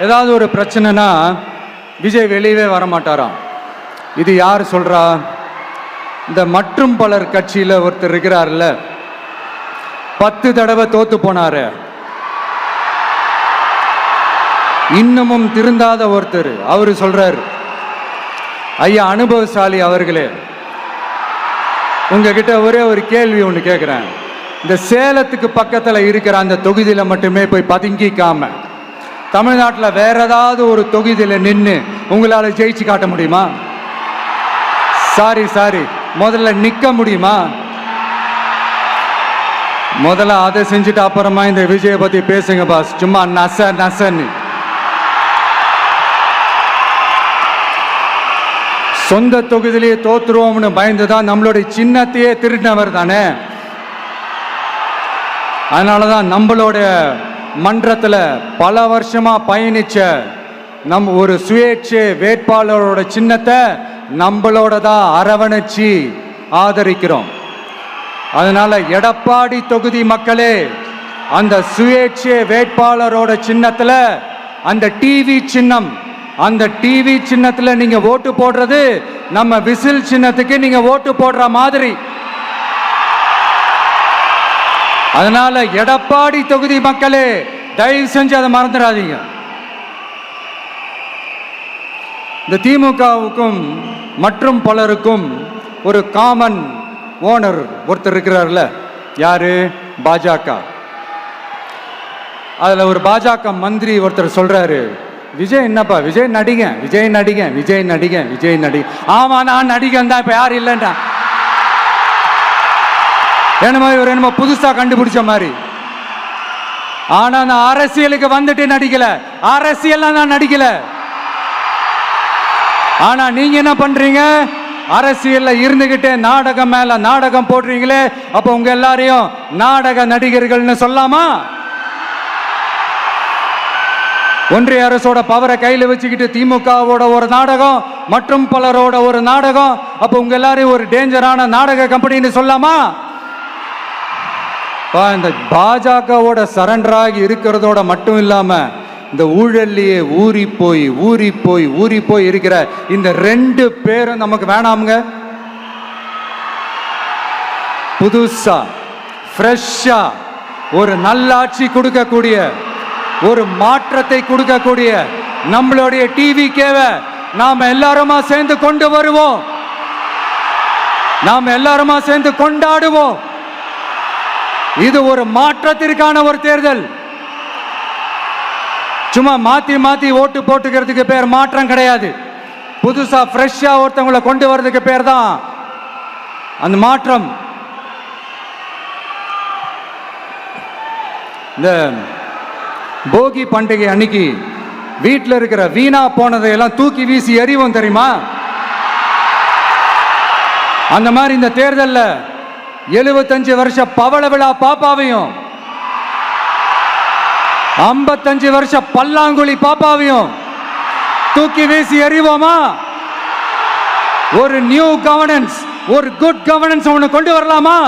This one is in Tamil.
ஏதாவது ஒரு பிரச்சனைனா விஜய் வெளியவே வரமாட்டாராம். இது யார் சொல்றா? இந்த மற்றும் பலர் கட்சியில் ஒருத்தர் இருக்கிறார்ல, 10 தடவை தோத்து போனாரு, இன்னமும் திருந்தாத ஒருத்தர். அவரு சொல்றாரு, ஐயா அனுபவசாலி அவர்களே, உங்ககிட்ட ஒரே ஒரு கேள்வி ஒன்று கேட்குறேன். இந்த சேலத்துக்கு பக்கத்தில் இருக்கிற அந்த தொகுதியில் மட்டுமே போய் பதுங்கிக்காம தமிழ்நாட்டில் வேற ஏதாவது ஒரு தொகுதியில் நின்று உங்களால் ஜெயிச்சு காட்ட முடியுமா? சாரி, முதல்ல நிற்க முடியுமா? முதல்ல அதை செஞ்சுட்டு அப்புறமா இந்த விஜயை பற்றி பேசுங்க பாஸ். சும்மா நசன்னு சொந்த தொகுதியிலேயே தோத்துருவோம்னு பயந்துதான் நம்மளுடைய சின்னத்தையே திருடினவர் தானே. அதனாலதான் நம்மளோட மன்றத்தில் பல வருஷமா பயணிச்ச நம் ஒரு சுயேட்சை வேட்பாளரோட சின்னத்தை நம்மளோட தான் அரவணைச்சி ஆதரிக்கிறோம். அதனால எடப்பாடி தொகுதி மக்களே, அந்த சுயேட்சை வேட்பாளரோட சின்னத்துல அந்த டிவி சின்னம், அந்த டிவி சின்னத்துல நீங்க ஓட்டு போடுறது நம்ம விசில் சின்னத்துக்கு நீங்க ஓட்டு போடுற மாதிரி. அதனால எடப்பாடி தொகுதி மக்களே, தயவு செஞ்சு அதை மறந்துடாதீங்க. இந்த திமுகவுக்கும் மற்றும் பலருக்கும் ஒரு காமன் ஓனர் ஒருத்தர் இருக்கிறார்ல, யாரு? பாஜக. அதுல ஒரு பாஜக மந்திரி ஒருத்தர் சொல்றாரு, விஜய் என்னப்பா, விஜய் நடிகன். ஆமா, நான் நடிகன் தான், இப்ப யாரு இல்லைன்றா. என்னமோ புதுசா கண்டுபிடிச்ச மாதிரி. ஆனா நான் அரசியலுக்கு வந்துட்டு நடிக்கல, அரசியல் நான் நடிக்கல. ஆனா நீங்க என்ன பண்றீங்க? அரசியல்ல இருந்துகிட்டே நாடகம் மேல நாடகம் போடுறீங்களே. அப்ப உங்க எல்லாரையும் நாடக நடிகர்கள்னு சொல்லாமா? ஒன்றிய அரசோட பவரை கையில வச்சுக்கிட்டு திமுகவோட ஒரு நாடகம், மற்றும் பலரோட ஒரு நாடகம். அப்ப உங்க எல்லாரையும் ஒரு டேஞ்சரான நாடக கம்பெனின்னு சொல்லாமா? இந்த பாஜகவோட சரண்டராகி இருக்கிறதோட மட்டும் இல்லாம இந்த ஊழல்லையே ஊறி போய் இருக்கிற இந்த 2 பேரும் நமக்கு வேணாமுங்க. புதுசா ஃப்ரெஷ்ஷா ஒரு நல்லாட்சி கொடுக்கக்கூடிய, ஒரு மாற்றத்தை கொடுக்கக்கூடிய நம்மளுடைய டிவிகேவை நாம எல்லாருமா சேர்ந்து கொண்டு வருவோம், நாம எல்லாருமா சேர்ந்து கொண்டாடுவோம். இது ஒரு மாற்றத்திற்கான ஒரு தேர்தல். சும்மா மாத்தி ஓட்டு போட்டுக்கிறதுக்கு பேர் மாற்றம் கிடையாது. புதுசா ஃப்ரெஷ்ஷா ஒருத்தவங்களை கொண்டு வர்றதுக்கு பேர் தான் அந்த மாற்றம். இந்த போகி பண்டிகை அன்னைக்கு வீட்டில் இருக்கிற வீணா போனதையெல்லாம் தூக்கி வீசி எறிவோம் தெரியுமா? அந்த மாதிரி இந்த தேர்தலில் 75 வருஷ பவள விழா பாப்பாவையும் 55 வருஷ பல்லாங்குழி பாப்பாவையும் தூக்கி வீசி எறிவோமா? ஒரு நியூ கவர்னன்ஸ், ஒரு குட் கவர்னன்ஸ் ஒன்று கொண்டு வரலாமா?